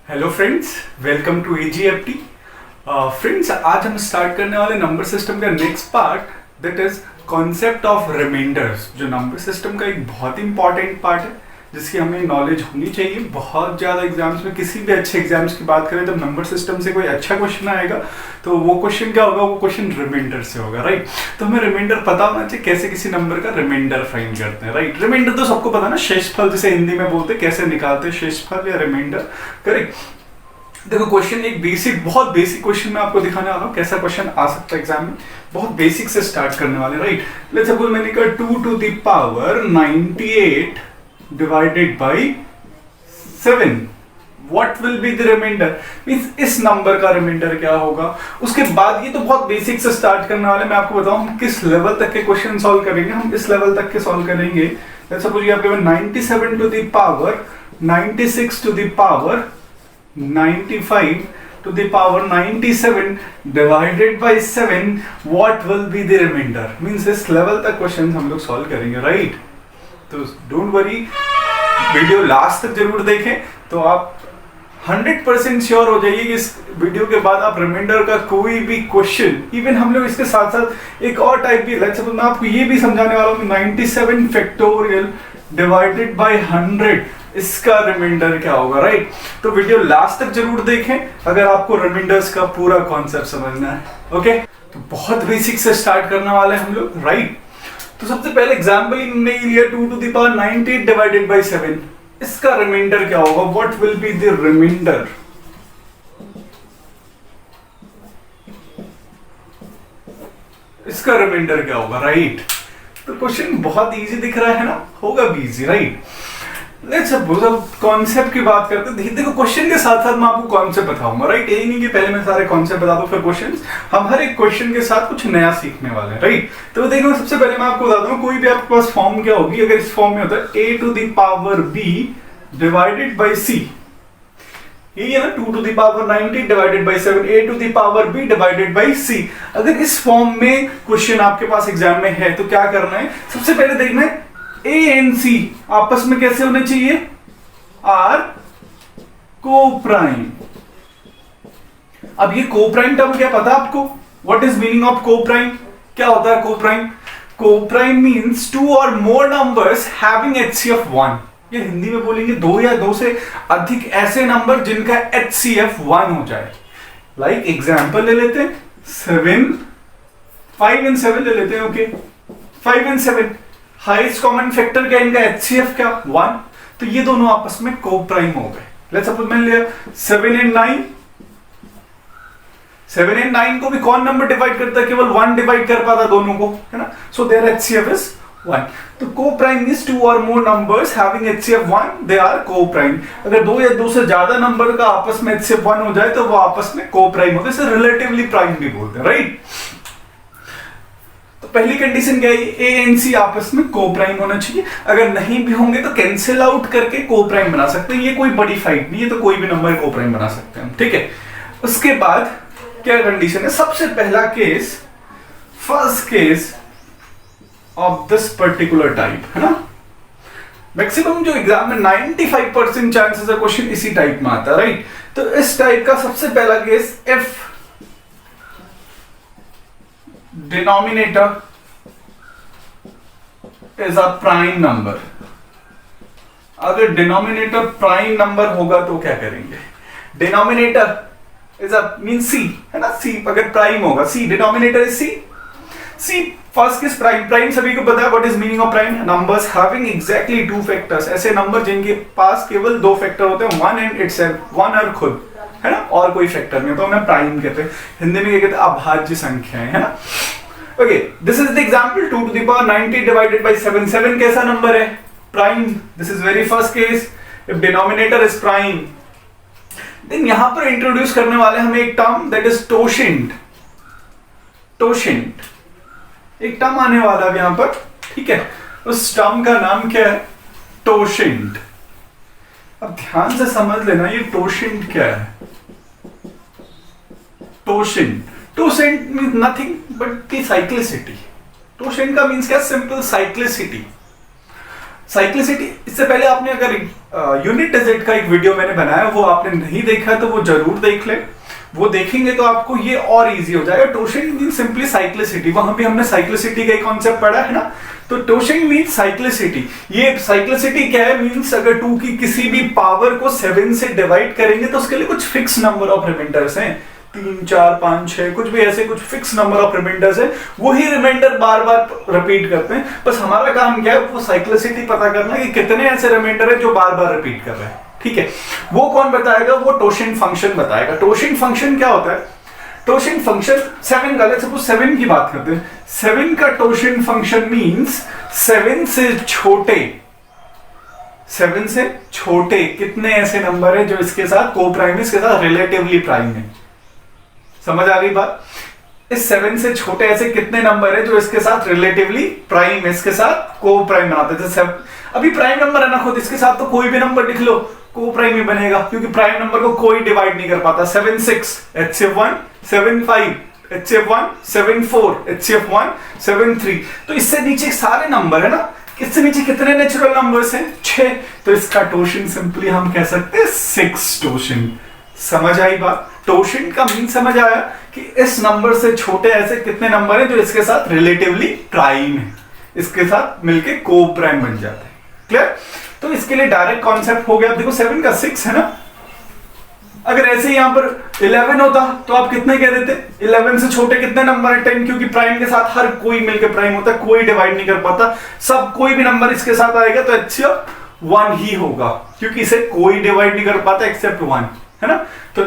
Hello friends, welcome to AGFT। Friends, आज हम start करने वाले नंबर सिस्टम का next part that is concept of remainders, जो नंबर सिस्टम का एक बहुत इंपॉर्टेंट पार्ट है जिसकी हमें नॉलेज होनी चाहिए। बहुत ज़्यादा एग्जाम्स में, किसी भी अच्छे एग्जाम्स की बात करें, जब नंबर सिस्टम से कोई अच्छा क्वेश्चन आएगा तो वो क्वेश्चन क्या होगा, वो क्वेश्चन रिमाइंडर से होगा, राइट। तो हमें रिमाइंडर पता होना चाहिए कैसे किसी नंबर का रिमाइंडर फाइंड करते हैं, राइट। रिमाइंडर तो सबको पता ना, शेषफल जिसे हिंदी में बोलते हैं, कैसे निकालते हैं शेषफल या रिमाइंडर, करेक्ट। देखो क्वेश्चन एक बहुत बेसिक क्वेश्चन मैं आपको दिखाने वाला हूँ कैसा क्वेश्चन आ सकता है एग्जाम में। बहुत बेसिक से स्टार्ट करने वाले, राइट। लेट्स सपोज मैंने कहा 2 to the power 98 divided by 7, what will be the remainder, means इस नंबर का रिमाइंडर क्या होगा। उसके बाद ये तो बहुत बेसिक से स्टार्ट करने वाले, मैं आपको बताऊं हम किस लेवल तक के क्वेश्चन सॉल्व करेंगे। हम इस लेवल तक के सॉल्व करेंगे। लेट्स सपोज ये आपके 97 to the power 96 to the power 95 to the power 97 divided by 7, what will be the remainder, means इस लेवल तक क्वेश्चन हम लोग सॉल्व करेंगे, राइट। तो डोंट वरी, वीडियो लास्ट तक जरूर देखें तो आप 100% श्योर हो जाइए कि इस वीडियो के बाद आप रिमाइंडर का कोई भी क्वेश्चन, इवन हम लोग इसके साथ साथ एक और टाइप भी, लेट्स सपोज मैं आपको ये भी समझाने वाला हूँ 97 फैक्टोरियल डिवाइडेड बाय 100, इसका रिमाइंडर क्या होगा, राइट। तो वीडियो लास्ट तक जरूर देखें अगर आपको रिमाइंडर्स का पूरा कॉन्सेप्ट समझना है, ओके। तो बहुत बेसिक से स्टार्ट करने वाले हम लोग, राइट। तो सबसे पहले एग्जांपल हमने लिया 2 to the power 98 divided by 7, इसका रिमाइंडर क्या होगा, what will be the remainder. इसका रिमाइंडर क्या होगा, राइट। तो क्वेश्चन बहुत इजी दिख रहा है ना, होगा भी इजी, राइट। लेट्स सपोज अब कॉन्सेप्ट की बात करते हैं। देखो क्वेश्चन के साथ साथ मैं आपको कॉन्सेप्ट बताऊंगा, राइट। यही नहीं कि पहले मैं सारे कॉन्सेप्ट बता दूं फिर क्वेश्चंस, हम हर एक क्वेश्चन के साथ कुछ नया सीखने वाले हैं, राइट। तो देखो सबसे पहले मैं आपको बता दूं, कोई भी आपके पास फॉर्म क्या होगी, अगर इस फॉर्म में होता है a to the power b divided by c, यही है ना, 2 to the power 90 divided by 7, a to the power b divided by c। अगर इस फॉर्म में क्वेश्चन आपके पास एग्जाम में है तो क्या करना है, सबसे पहले देखना है A and C आपस में कैसे होने चाहिए, आर को प्राइम। अब ये को प्राइम टर्म क्या पता आपको, व्हाट इज मीनिंग ऑफ को प्राइम, क्या होता है को प्राइम। को prime means 2 or more numbers having HCF 1, ये हिंदी में बोलेंगे 2 या 2 से अधिक ऐसे नंबर जिनका HCF 1 हो जाए। लाइक एग्जांपल ले लेते हैं 7, 5 and 7 ले लेते हैं, okay. 5 and 7 highest common factor क्या, इनका HCF क्या 1, तो ये दोनों आपस में को प्राइम हो गए। लेट्स सपोज मैंने लिया 7 and 9, 7 and 9 को भी कौन नंबर डिवाइड करता है, केवल 1 डिवाइड कर पाता दोनों को, है ना। So there HCF is 1। तो coprime is 2 or more numbers having HCF 1, they are को प्राइम। अगर 2 या 2 से ज्यादा नंबर का आपस में HCF 1 हो जाए तो वो आपस में को प्राइम होते हैं, इसे रिलेटिवली प्राइम भी बोलते हैं, राइट। तो पहली कंडीशन क्या है, ए एंड सी आपस में को प्राइम होना चाहिए। अगर नहीं भी होंगे तो कैंसिल आउट करके को प्राइम बना सकते हैं, ये कोई बड़ी फाइट नहीं है, तो कोई भी नंबर को प्राइम बना सकते हैं, ठीक है। उसके बाद क्या कंडीशन है, सबसे पहला case, first case of this particular type, है ना। मैक्सिमम जो एग्जाम में 95% चांसेस है क्वेश्चन इसी टाइप में आता है, राइट। तो इस टाइप का सबसे पहला case, if denominator is a prime number। अगर डिनोमिनेटर प्राइम नंबर होगा तो क्या करेंगे, denominator is a mean C, है ना। सी अगर प्राइम होगा, C denominator is C, C first किस प्राइम, प्राइम सभी को पता है what is meaning of prime, numbers having exactly 2 factors, ऐसे नंबर जिनके पास केवल 2 फैक्टर होते हैं, 1 and itself, 1 और खुद, है ना, और कोई फैक्टर नहीं, तो उन्हें प्राइम कहते हैं। हिंदी में क्या कहते हैं, अभाज्य संख्याएं, है ना। Okay, this is the example 2 to the power 90 divided by 7, 7 कैसा नंबर है, prime. This is very first case, if denominator is prime. Then यहां पर इंट्रोड्यूस करने वाले हमें एक term that is totient, totient एक टर्म आने वाला है यहां पर, ठीक है। उस टर्म का नाम क्या है, टोशेंट। अब ध्यान से समझ लेना ये टोशेंट क्या है। Totient, totient means nothing but the cyclicity. Totient का मीन्स क्या, सिंपल साइक्लिसिटी। साइक्लिसिटी, इससे पहले आपने अगर यूनिट डिजिट का एक वीडियो मैंने बनाया वो आपने नहीं देखा है तो वो जरूर देख ले, वो देखेंगे तो आपको ये और इजी हो जाएगा। टोशिंग मीन सिंपली साइक्लिसिटी, वहां भी हमने साइक्लिसिटी का एक कॉन्सेप्ट पढ़ा है ना। तो टोशिंग मीन साइक्लिसिटी, ये साइक्लिसिटी क्या है, मींस अगर 2 की किसी भी पावर को 7 से डिवाइड करेंगे तो उसके लिए कुछ फिक्स नंबर ऑफ रिमाइंडर्स हैं, 3 4 5 6 कुछ भी ऐसे कुछ फिक्स नंबर ऑफ रिमाइंडर्स है, वही रिमाइंडर बार बार रिपीट करते हैं। बस हमारा काम क्या है, वो साइक्लिसिटी पता करना कि कितने ऐसे रिमाइंडर है जो बार बार रिपीट कर रहे हैं, ठीक है। वो कौन बताएगा, वो टोशिंग फंक्शन बताएगा। टोशिंग फंक्शन क्या होता है, टोशिंग फंक्शन 7 का, सपोज 7 की बात करते हैं, 7 का टोशिंग फंक्शन मींस 7 से छोटे, 7 से छोटे कितने ऐसे नंबर है जो इसके साथ को प्राइम, इसके साथ रिलेटिवली प्राइम है। समझ आ गई बात, इस 7 से छोटे ऐसे कितने नंबर है जो इसके साथ रिलेटिवली प्राइम, इसके साथ को प्राइम बनाते हैं। जैसे अभी प्राइम नंबर है ना खुद, इसके साथ तो कोई भी नंबर लिख लो को प्राइम ही बनेगा, क्योंकि प्राइम नंबर को कोई डिवाइड नहीं कर पाता। 7 6 HCF1, 7 5 HCF1, 7 4 HCF1, 7 3। तो इससे नीचे सारे नंबर है ना, इससे नीचे कितने नेचुरल नंबर्स हैं, 6। तो इसका टोशिन सिंपली हम कह सकते हैं 6 टोशिन। समझ आई बात, टोशिन का मीन समझ आया कि इस नंबर से छोटे ऐसे कितने नंबर हैं जो इसके साथ रिलेटिवली प्राइम है, इसके साथ मिलके को प्राइम बन जाते हैं। क्लियर, तो इसके लिए डायरेक्ट कॉन्सेप्ट हो गया। देखो 7 का 6 है ना, अगर ऐसे यहां पर 11 होता तो आप कितने कह देते, 11 से छोटे कितने नंबर है, 10, क्योंकि प्राइम के साथ हर कोई मिलकर प्राइम होता है, कोई डिवाइड नहीं कर पाता, सब कोई भी नंबर इसके साथ आएगा तो HCF1 ही होगा, क्योंकि इसे कोई डिवाइड नहीं कर पाता एक्सेप्ट 1, है ना। तो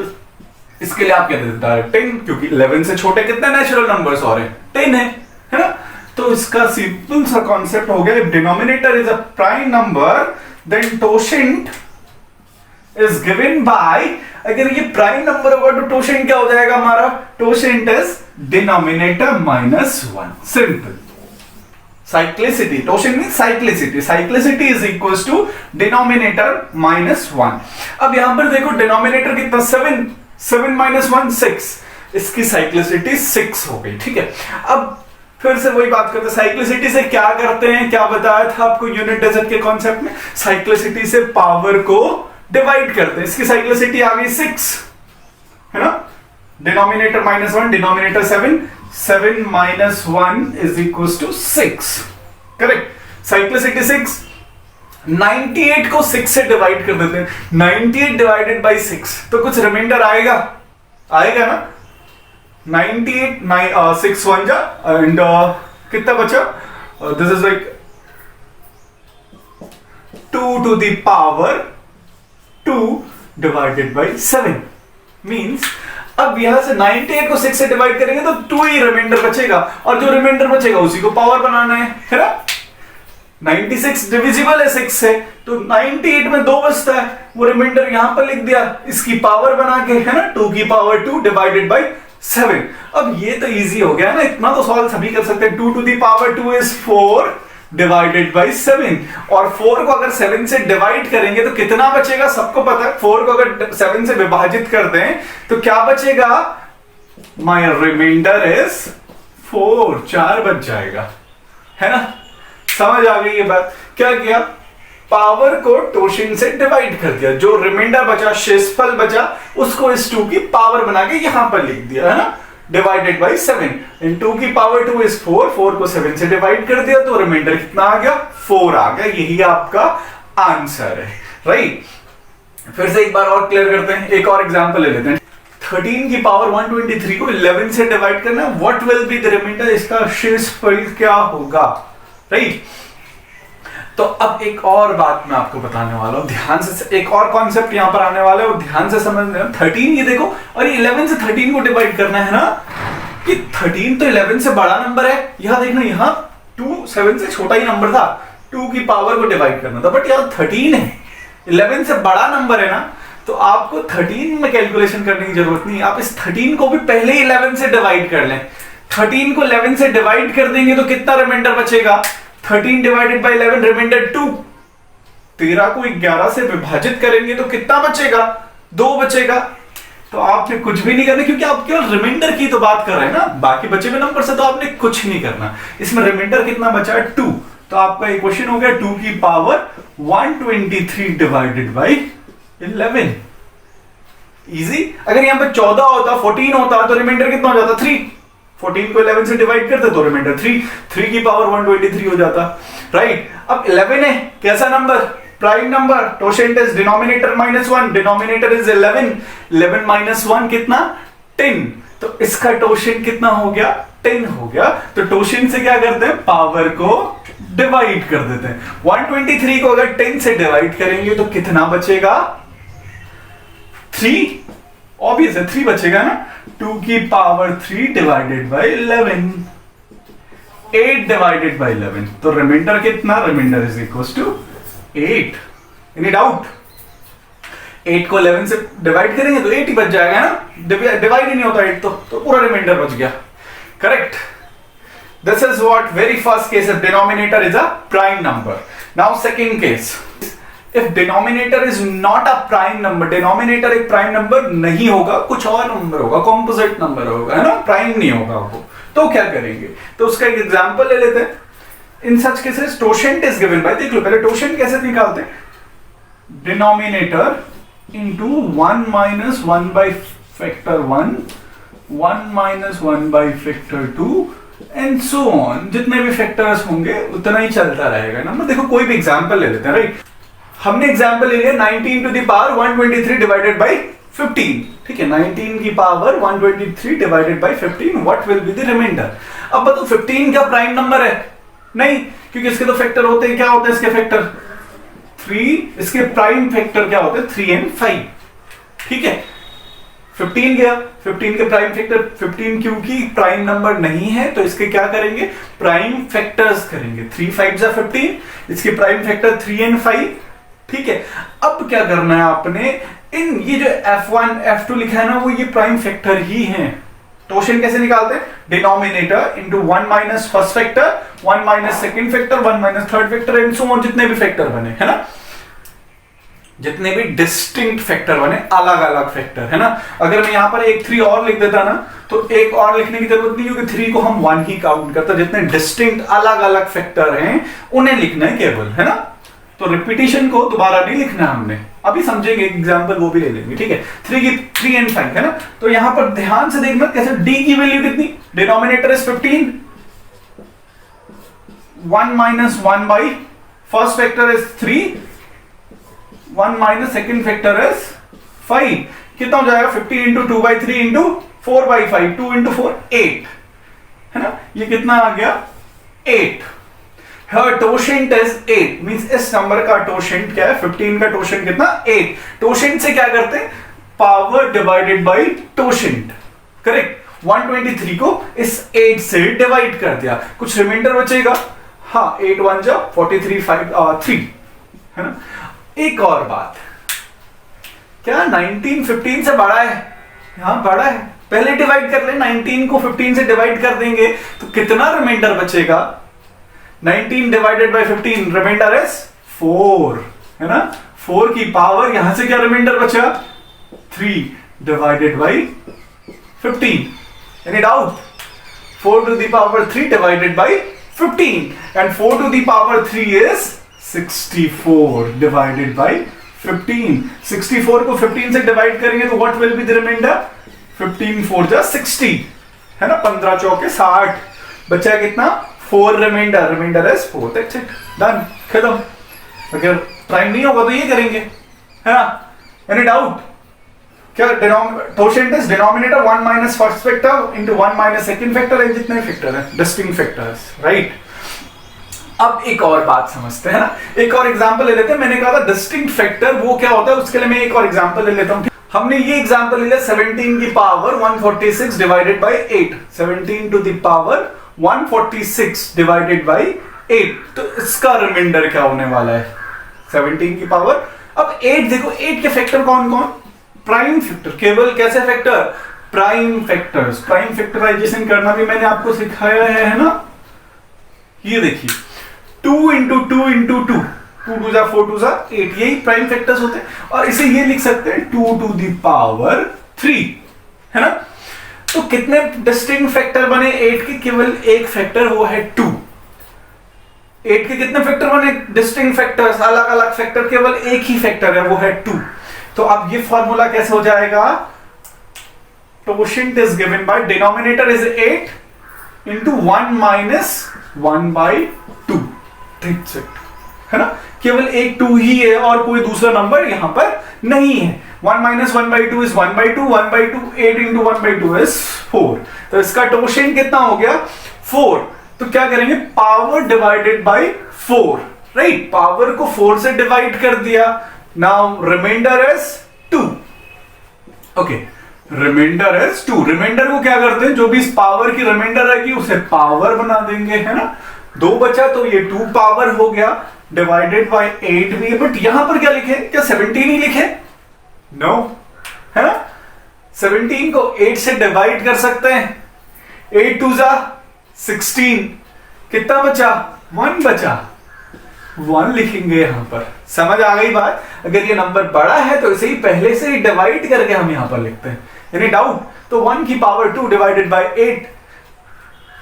इसके लिए आप कह देते डायरेक्ट 10, क्योंकि 11 से छोटे कितने नेचुरल नंबर्स और हैं, 10 है ना। तो इसका सिंपल सा कॉन्सेप्ट हो गया, if denominator is a prime number then totient is given by, अगर ये प्राइम नंबर होगा तो टोशिंट क्या हो जाएगा हमारा, totient is denominator -1। Simple, cyclicity, totient mean cyclicity, cyclicity is equals to denominator -1। अब यहां पर देखो डिनोमिनेटर कितना 7, 7 - 1 6, इसकी साइक्लिसिटी 6 हो गई, ठीक है। अब फिर से वही बात करते हैं, साइक्लिसिटी से क्या करते हैं, क्या बताया था आपको यूनिट डिजिट के कॉन्सेप्ट में, साइक्लिसिटी से पावर को डिवाइड करते हैं। इसकी साइक्लिसिटी आ गई 6, है ना, denominator -1, denominator 7, 7 - 1 is equals to 6, correct. Cyclicity 6, 98 को 6 से डिवाइड कर देते हैं, 98 डिवाइडेड बाई 6, तो कुछ रिमाइंडर आएगा, आएगा ना। 98 6 1 जा एंड कितना बचा, this is like 2 to the power 2 divided by 7 means अब यहां से 98 को 6 से डिवाइड करेंगे तो 2 ही रिमाइंडर बचेगा, और जो रिमाइंडर बचेगा उसी को पावर बनाना है ना। 96 डिविजिबल है 6 से, तो 98 में 2 बचता है, वो रिमाइंडर यहां पर लिख दिया, इसकी पावर बना के, है ना, 2 की पावर 2 डिवाइडेड बाई 7। अब ये तो इजी हो गया ना, इतना तो सॉल्व सभी कर सकते हैं। 2 to the power 2 is 4 divided by 7, और 4 को अगर 7 से डिवाइड करेंगे तो कितना बचेगा, सबको पता है। 4 को अगर 7 से विभाजित कर दें तो क्या बचेगा, माय रिमाइंडर इज 4, 4 बच जाएगा, है ना। समझ आ गई ये बात, क्या किया, पावर को टोशिन से डिवाइड कर दिया, जो रिमाइंडर बचा, शेषफल बचा, उसको इस 2 की पावर बना के यहां पर लिख दिया, है ना, डिवाइडेड बाई 7। इन 2 की पावर 2 इज 4, 4 को 7 से डिवाइड कर दिया तो रिमाइंडर कितना आ गया, 4 आ गया। यही आपका आंसर है, राइट। फिर से एक बार और क्लियर करते हैं, एक और एग्जांपल ले लेते हैं। 13 की पावर 123 को 11 से डिवाइड करना है, what will be the remainder, इसका शेषफल क्या होगा, राइट। तो अब एक और बात मैं आपको बताने वाला हूं, ध्यान से, एक और कॉन्सेप्ट यहां पर आने वाला है, वो ध्यान से समझना। 13 ये देखो, और ये 11 से 13 को डिवाइड करना है ना, कि 13 तो 11 से बड़ा नंबर है, यहां देखना, यहां 2 7 से छोटा ही नंबर था, 2 की पावर को डिवाइड करना था, बट यार 13 है, 11 से बड़ा नंबर है ना, तो आपको 13 में कैलकुलेशन करने की जरूरत नहीं, आप इस 13 को भी पहले ही 11 से डिवाइड कर लें। 13 को 11 से डिवाइड कर देंगे तो कितना रिमाइंडर बचेगा, 13 डिवाइडेड बाई 11 रिमाइंडर 2। 13 को 11 से विभाजित करेंगे तो कितना बचेगा, 2 बचेगा। तो आपने कुछ भी नहीं करना, क्योंकि आप केवल रिमाइंडर की तो बात कर रहे हैं ना, बाकी बचे हुए नंबर से तो आपने कुछ नहीं करना। इसमें रिमाइंडर कितना बचा है, 2। तो आपका इक्वेशन हो गया 2 की पावर 123 डिवाइडेड बाई 11। इजी। अगर यहां पे 14 होता, 14 होता तो रिमाइंडर कितना हो जाता? 3। 14 को 11 से डिवाइड करते तो रिमाइंडर 3 की पावर 123 हो जाता, राइट। अब 11 है, कैसा नंबर? Prime number. Totient is denominator -1, denominator is 11, 11 minus 1 कितना? 10। तो इसका टोशेंट कितना हो गया? 10 हो गया। तो टोशेंट से क्या करते हैं? पावर को डिवाइड कर देते हैं। 123 को अगर 10 से डिवाइड करेंगे तो कितना बचेगा? 3। ऑब्वियस है, 3 बचेगा ना। 2 की power 3 divided by 11, 8 divided by 11। तो रिमाइंडर कितना? Remainder is equal to 8। Any doubt? 8 को 11 से डिवाइड करेंगे तो 8 ही बच जाएगा ना, डिवाइड ही नहीं होता 8 तो पूरा रिमाइंडर बच गया। Correct. This is what very first case, if denominator is a prime number. Now second case, if denominator is not a prime number, denominator एक prime number नहीं होगा, कुछ और नंबर होगा, composite number होगा, है ना, prime नहीं होगा वो, तो क्या करेंगे? तो उसका एक एग्जांपल ले लेते हैं। In such cases totient is given by, देख लो पहले totient कैसे निकालते हैं? Denominator into 1 minus 1 by factor 1, 1 minus 1 by factor 2 and so on. जितने भी फैक्टर्स होंगे उतना ही चलता रहेगा नंबर। देखो कोई भी एग्जांपल ले लेते हैं, राइट। हमने एग्जांपल ले लिया 19 to the power 123 divided by 15, ठीक है। 19 की power 123 divided by 15, what will be the remainder? अब बताओ 15 क्या प्राइम नंबर है? नहीं, क्योंकि इसके तो फैक्टर होते हैं, क्या होते हैं इसके फैक्टर? 3। इसके प्राइम फैक्टर क्या होते हैं? 3 and 5, ठीक है। 15 गया, 15 के प्राइम फैक्टर 15 क्योंकि प्राइम नंबर नहीं है तो इसके क्या करेंगे? प्राइम फैक्टर्स करेंगे। 3 5 जा 15, इसके प्राइम फैक्टर 3 and 5, ठीक है। अब क्या करना है आपने? इन ये जो f1 f2 लिखा है ना, वो ये प्राइम फैक्टर ही हैं। टोशन कैसे निकालते हैं? Denominator into 1 minus first factor, 1 minus second factor, 1 minus third factor and so on, जितने भी फैक्टर बने, है ना, जितने भी डिस्टिंक्ट फैक्टर बने, अलग अलग फैक्टर, है ना। अगर मैं यहां पर एक 3 और लिख देता ना, तो एक और लिखने की जरूरत नहीं, क्योंकि 3 को हम 1 ही काउंट करते हैं। जितने डिस्टिंक्ट अलग अलग फैक्टर हैं उन्हें लिखना है केवल, है ना। तो रिपीटिशन को दोबारा नहीं लिखना हमने, अभी समझेंगे एग्जांपल, वो भी ले लेंगे, ठीक है। 3 and 5, है ना। तो यहां पर ध्यान से देखना कैसे, डी की वैल्यू कितनी? Denominator is 15, 1 minus 1 by first factor is 3, 1 minus second factor is 5। कितना हो जाएगा? 50 into 2 by 3 into 4 by 5, 2 into 4 8, है ना। ये कितना आ गया? 8। Her totient is 8, मींस इस नंबर का टोशेंट क्या है? 15 का टोशेंट कितना? 8। टोशेंट से क्या करते हैं? Power divided by totient, correct. 123 को इस 8 से डिवाइड कर दिया, कुछ रिमाइंडर बचेगा। हाँ, 8 1 जा 43 5 3, है ना। एक और बात, क्या 19 15 से बड़ा है? हाँ बड़ा है, पहले डिवाइड कर ले। 19 को 15 से डिवाइड कर देंगे तो कितना रिमाइंडर बचेगा? 19 डिवाइडेड बाय 15, रिमाइंडर इज 4, है ना। 4 की पावर, यहां से क्या रिमाइंडर बचा? 3 divided by 15। Any doubt? 4 to the power 3 divided by 15 and 4 to the power 3 is 64 divided by 15। 64 को 15 से डिवाइड करेंगे तो what will be the remainder? 15 4 जा 60, है ना। 15 चौके 60, बचा कितना? 4 remainder, remainder is 4, that's it, done, खत्म। अगर प्राइम नहीं होगा तो ये करेंगे, है ना। Any doubt? क्या totient is denominator 1 minus first factor into 1 minus second factor and जितने फैक्टर है डिस्टिंक्ट फैक्टर्स, राइट। अब एक और बात समझते हैं ना, एक और एग्जांपल ले लेते हैं। मैंने कहा था डिस्टिंक्ट फैक्टर वो क्या होता है, उसके लिए मैं एक और एग्जांपल ले लेता हूं। हमने ये एग्जांपल ले लिया 17 की power 146 divided by 8, 17 to the power 146 divided by 8। तो इसका रिमाइंडर क्या होने वाला है? 17 की पावर, अब 8 देखो, 8 के फैक्टर कौन कौन? प्राइम फैक्टर, केवल कैसे factor? Prime factors. Prime factorization करना भी मैंने आपको सिखाया है ना। ये देखिए 2 इंटू 2 इंटू 2, 2 2 जा 4 2 जा 8, यही प्राइम फैक्टर्स होते हैं। और इसे ये लिख सकते हैं 2 टू द पावर 3, है ना। तो कितने डिस्टिंक्ट फैक्टर बने 8 के? केवल एक फैक्टर, वो है 2। 8 के कितने फैक्टर बने? डिस्टिंक्ट फैक्टर्स, अलग अलग फैक्टर, केवल एक ही फैक्टर है, वो है 2। तो अब ये फॉर्मूला कैसे हो जाएगा? Quotient is given by denominator is 8 into 1 minus 1 by 2. That's it. है ना? केवल एक 2 ही है और कोई दूसरा नंबर यहां पर नहीं है। 1 minus 1 by 2 is 1 by 2, 1 by 2, 8 into 1 by 2 is 4. तो इसका quotient कितना हो गया? 4। तो क्या करेंगे? Power divided by 4, right? Power को 4 से डिवाइड कर दिया। Now remainder is 2। Okay, remainder is 2। Remainder को क्या करते हैं? जो भी इस पावर की रिमाइंडर रहेगी उसे पावर बना देंगे, है ना? 2 बचा तो ये 2 पावर हो गया, डिवाइडेड बाय 8 भी है। बट यहां पर क्या लिखे? क्या 17 ही लिखे? नो, है ना? 17 को 8 से डिवाइड कर सकते हैं। 8 2 जा 16, कितना बचा? 1 बचा, 1 लिखेंगे यहां पर। समझ आ गई बात? अगर ये नंबर बड़ा है तो इसे ही पहले से ही डिवाइड करके हम यहां पर लिखते हैं। Any doubt? तो 1 की power 2 divided by 8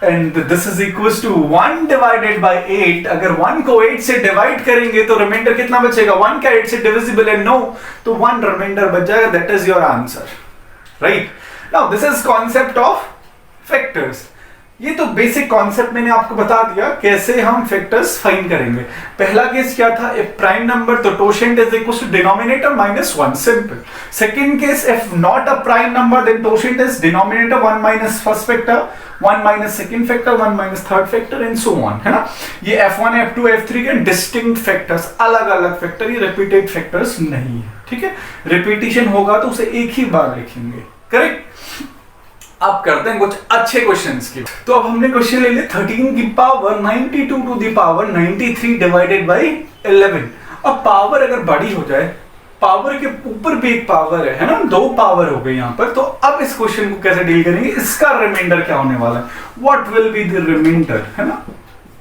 and this is equals to 1 divided by 8। अगर 1 को 8 से डिवाइड करेंगे तो रिमाइंडर कितना बचेगा? 1 का 8 से डिविजिबल है? नो, तो 1 रिमाइंडर बच जाएगा। That is your answer, right? Now this is concept of factors. ये तो बेसिक कॉन्सेप्ट मैंने आपको बता दिया कैसे हम फैक्टर्स फाइंड करेंगे। पहला केस क्या था? इफ प्राइम नंबर तो totient is equal to denominator minus 1, simple. Second case, if not a prime number then totient is denominator 1 minus first factor, 1 minus second factor, 1 minus third factor and so on, है ना? ये f1 f2 f3 के distinct factors, अलग अलग factor, ये repeated factors नहीं है, ठीक है? रिपीटिशन होगा तो उसे एक ही बार लिखेंगे, करेक्ट? अब करते हैं कुछ अच्छे क्वेश्चंस की। तो अब हमने क्वेश्चन ले लिया 13 की power 92 to the power 93 divided by 11। अब पावर अगर बड़ी हो जाए, पावर के ऊपर भी एक पावर है ना? 2 पावर हो गई यहां पर। तो अब इस क्वेश्चन को कैसे डील करेंगे? इसका रिमाइंडर क्या होने वाला है? What will be the remainder, है ना?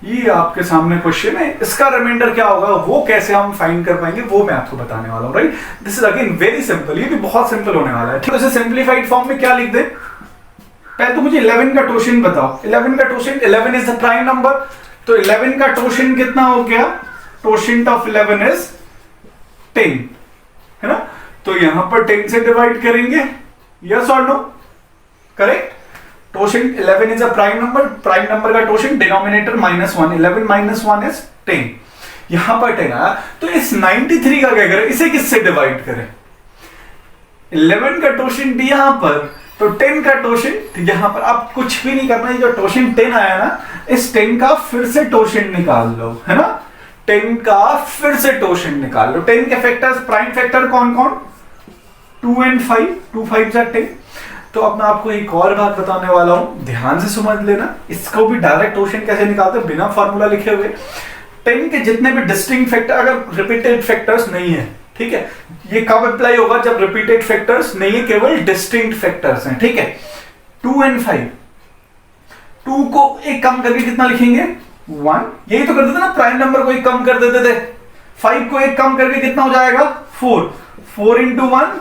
ये आपके सामने क्वेश्चन है। इसका रिमाइंडर क्या होगा, वो कैसे हम फाइंड कर पाएंगे, वो मैं आपको बताने वाला हूं, right? This is again very simple. ये भी बहुत सिंपल होने वाला है, ठीक है? तो इसे सिंप्लीफाइड फॉर्म में क्या लिख दे? पहले तो मुझे 11 का टोशेंट बताओ। 11 का टोशेंट, 11 इज द प्राइम नंबर, तो 11 का टोशेंट कितना हो गया? टोशेंट ऑफ 11 इज 10, है ना? तो यहां पर 10 से डिवाइड करेंगे, यस और no? Correct? Totient 11 is a prime number का टोशेंट डिनोमिनेटर -1, 11 - 1 इज 10। यहां पर 10 आया, तो इस 93 का क्या करें? इसे किससे डिवाइड करें? 11 का टोशेंट यहां पर, तो 10 का टोशेंट यहां पर। अब कुछ भी नहीं करना है, जो टोशेंट 10 आया ना, इस 10 का फिर से टोशेंट निकाल लो, है ना? 10 का फिर से टोशेंट निकाल लो। 10 के फैक्टर्स, प्राइम फैक्टर कौन कौन? 2 and 5, 2 5 जा 10। तो अब मैं आपको एक और बात बताने वाला हूं, ध्यान से समझ लेना। इसको भी डायरेक्ट टोशेंट कैसे निकालते हैं बिना फार्मूला लिखे हुए। 10 के जितने भी डिस्टिंक्ट फैक्टर, अगर रिपीटेड फैक्टर्स नहीं है, ठीक है? ये कब अप्लाई होगा? जब रिपीटेड फैक्टर्स नहीं है, केवल डिस्टिंक्ट फैक्टर्स हैं, ठीक है? 2 and 5, 2 को एक कम करके कितना लिखेंगे? 1। यही तो करते थे ना, प्राइम नंबर को एक कम कर देते थे। 5 को एक कम करके कितना हो जाएगा? 4। 4 into 1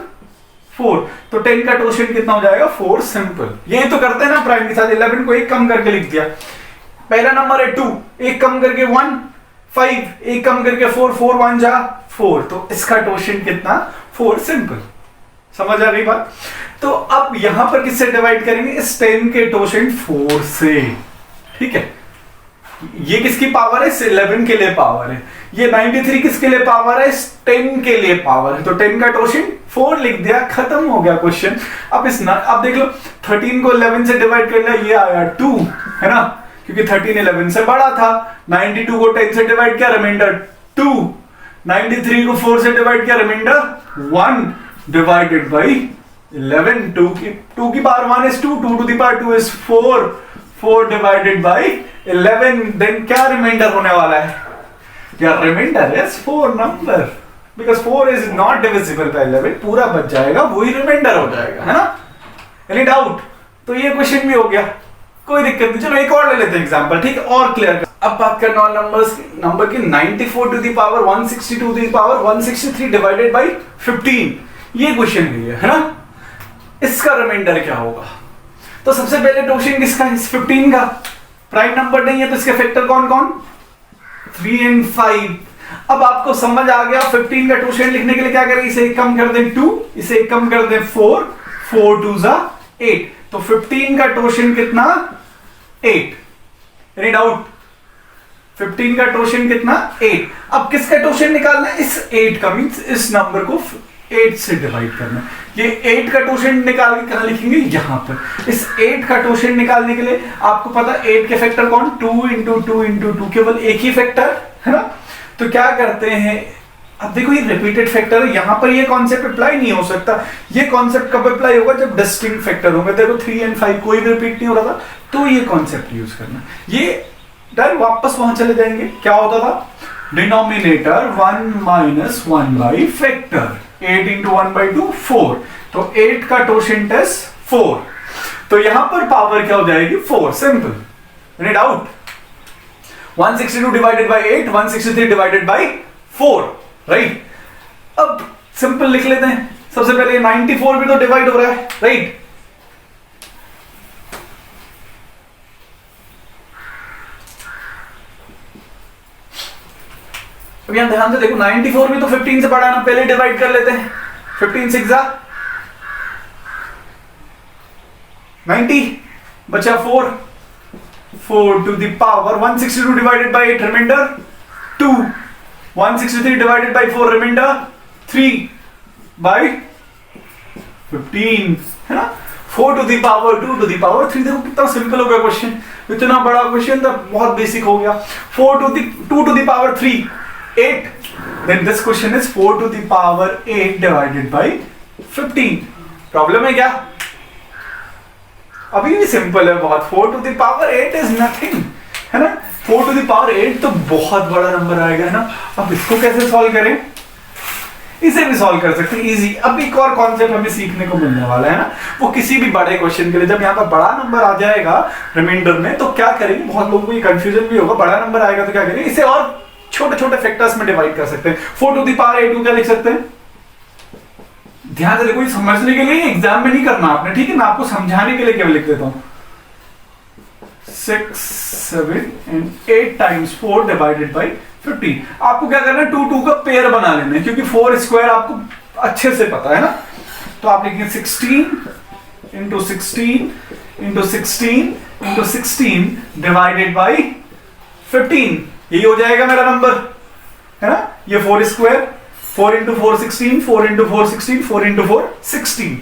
4। तो 10 का टोशेंट कितना हो जाएगा? 4, सिंपल। यही तो करते हैं ना प्राइम के साथ। 11 को एक कम करके लिख दिया। पहला नंबर है 2, एक कम करके 1, 5 एक कम करके 4, 4 1 जा 4। तो इसका टोशेंट कितना? 4, सिंपल। समझ आ रही बात? तो अब यहां पर किससे डिवाइड करेंगे? इस 10 के टोशेंट 4 से, ठीक है? ये किसकी पावर है? 11 के लिए पावर है। ये 93 किसके लिए पावर है? 10 के लिए पावर है। तो 10 का टोशेंट 4 लिख दिया, खत्म हो गया क्वेश्चन। अब देख लो, 13 को 11 से डिवाइड कर लिया, ये आया 2, है ना? क्योंकि 13 11 से बड़ा था। 92 को 10 से डिवाइड किया, रिमाइंडर 2। 93 को 4 से डिवाइड किया, रिमाइंडर 1 डिवाइडेड बाई 11। 2 की power 1 is 2, 2 to the power 2 is 4, 4 divided by 11। Then क्या रिमाइंडर होने वाला है? क्या remainder is 4 number, because 4 is not divisible by 11, पूरा बच जाएगा, वही रिमाइंडर हो जाएगा, है ना? Any doubt? तो ये क्वेश्चन भी हो गया, कोई दिक्कत नहीं। चलो एक और ले लेते हैं एग्जांपल, ठीक है? और क्लियर कर। अब बात करना है नंबर की 94 to the power 162 to the power 163 divided by 15। ये क्वेश्चन भी है ना? इसका रिमाइंडर क्या होगा? तो सबसे पहले टोशेंट किसका? इस 15 का। प्राइम नंबर नहीं है तो इसके फैक्टर कौन कौन? 3 and 5। अब आपको समझ आ गया 15 का टोशेंट लिखने के लिए क्या करें, इसे एक कम कर दें 2, इसे एक कम कर दें 4, 4 2 जा 8, तो 15 का टोशेंट कितना 8। Any doubt? 15 का टोशेंट कितना 8। अब किसका टोशेंट निकालना है, इस 8 का, मींस इस नंबर को 8 से डिवाइड करना। ये 8 का टोशेंट निकाल के कहां लिखेंगे, यहां पर। इस 8 का टोशेंट निकालने के लिए आपको पता 8 के फैक्टर कौन, 2 इंटू 2 इंटू 2, केवल एक ही फैक्टर है ना। तो क्या करते हैं, अब देखो ये रिपीटेड फैक्टर है, यहां पर ये कॉन्सेप्ट अप्लाई नहीं हो सकता। ये कॉन्सेप्ट कब अप्लाई होगा, जब डिस्टिंक्ट फैक्टर होंगे। देखो 3 एंड 5 कोई भी रिपीट नहीं हो रहा था, तो ये कॉन्सेप्ट यूज करना। ये डायरेक्ट वापस वहां चले जाएंगे, क्या होता था, denominator 1 minus 1 by factor, 8 into 1 by 2 4, तो 8 का टोशेंट है 4, तो यहां पर पावर क्या हो जाएगी 4, simple. Any doubt? 162 divided by 8, 163 divided by 4, right. अब सिंपल लिख लेते हैं, सबसे पहले 94 भी तो डिवाइड हो रहा है, राइट। अब यहां ध्यान से देखो 94 भी तो 15 से बड़ा ना, पहले डिवाइड कर लेते हैं। 15 6 जा 90, बचा 4, 4 to the power 162 divided by 8, remainder 2, 163 divided by 4, remainder 3 by 15, है ना। 4 to the power 2 to the power 3। देखो कितना सिंपल हो गया क्वेश्चन, इतना बड़ा क्वेश्चन था, बहुत बेसिक हो गया। 4 to the 2 to the power 3 8, then this question is 4 to the power 8 divided by 15। Problem है क्या? अभी भी सिंपल है बहुत। 4 to the power 8 is nothing, है ना। 4 to the power 8 तो बहुत बड़ा नंबर आएगा, है ना। अब इसको कैसे सॉल्व करें, इसे भी सॉल्व कर सकते हैं इजी। अब एक और कॉन्सेप्ट हमें सीखने को मिलने वाला है ना, वो किसी भी बड़े क्वेश्चन के लिए जब यहाँ पर बड़ा नंबर आ जाएगा रिमाइंडर में, तो क्या करेंगे, बहुत लोगों को ये कंफ्यूजन भी होगा, बड़ा नंबर आएगा तो क्या करेंगे, इसे और छोटे छोटे फैक्टर्स में डिवाइड कर सकते हैं। 4 टू द पावर 8 क्या लिख सकते हैं, ध्यान से देखो, ये समझने के लिए एग्जाम में नहीं करना आपने, ठीक है, मैं आपको समझाने के लिए केवल लिख देता हूं। 6 7 एंड 8 टाइम्स 4 डिवाइडेड बाई 15। आपको क्या करना है, 2 2 का पेयर बना लेना है, क्योंकि 4 स्क्वायर आपको अच्छे से पता है ना। तो आप लिखेंगे 16 into 16 into 16 into 16 divided by 15। यही हो जाएगा मेरा नंबर, है ना। ये 4 स्क्वायर, 4 इंटू 4 16, 4 इंटू 4 16, 4 इंटू 4 16।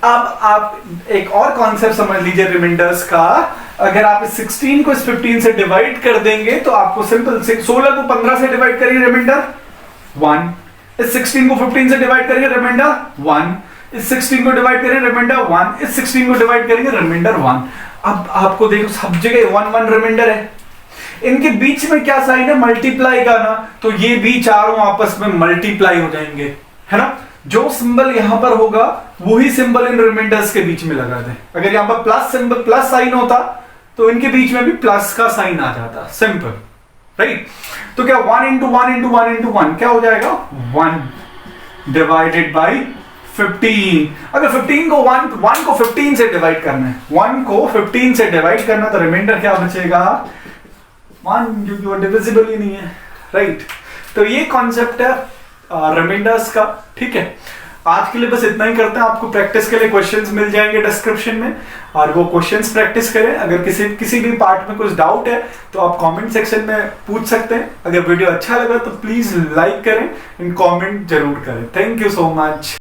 अब आप एक और कॉन्सेप्ट समझ लीजिए रिमाइंडर्स का। अगर आप इस 16 को इस 15 से डिवाइड कर देंगे तो आपको सिंपल 16 को 15 से डिवाइड करिए, रिमाइंडर 1। इस 16 को 15 से डिवाइड करिए, रिमाइंडर 1। इस 16 को डिवाइड करिए, रिमाइंडर 1। इस 16 को डिवाइड करेंगे, रिमाइंडर 1। अब आपको देखो सब जगह 1 1 रिमाइंडर है, इनके बीच में क्या साइन है, मल्टीप्लाई का ना, तो ये भी चारों आपस में मल्टीप्लाई हो जाएंगे, है ना। जो सिंबल यहां पर होगा वही सिंबल इन रिमाइंडर्स के बीच में लगा दें। अगर यहां पर प्लस सिंबल, प्लस साइन होता तो इनके बीच में भी प्लस का साइन आ जाता, सिंपल, राइट। तो क्या 1 इंटू 1 इंटू 1 इंटू 1 क्या हो जाएगा, 1 डिवाइडेड बाई 15। अगर 15 को 1 को 15 से डिवाइड करना है, 1 को 15 से डिवाइड करना, तो रिमाइंडर क्या बचेगा, 1, क्योंकि वो डिविजिबल ही नहीं है, राइट। तो ये कॉन्सेप्ट है रिमाइंडर्स का, ठीक है। आज के लिए बस इतना ही करते हैं। आपको प्रैक्टिस के लिए क्वेश्चंस मिल जाएंगे डिस्क्रिप्शन में, और वो क्वेश्चंस प्रैक्टिस करें। अगर किसी भी पार्ट में कुछ डाउट है तो आप कमेंट सेक्शन में पूछ सकते हैं। अगर वीडियो अच्छा लगा तो प्लीज लाइक करें एंड कमेंट जरूर करें। Thank you so much.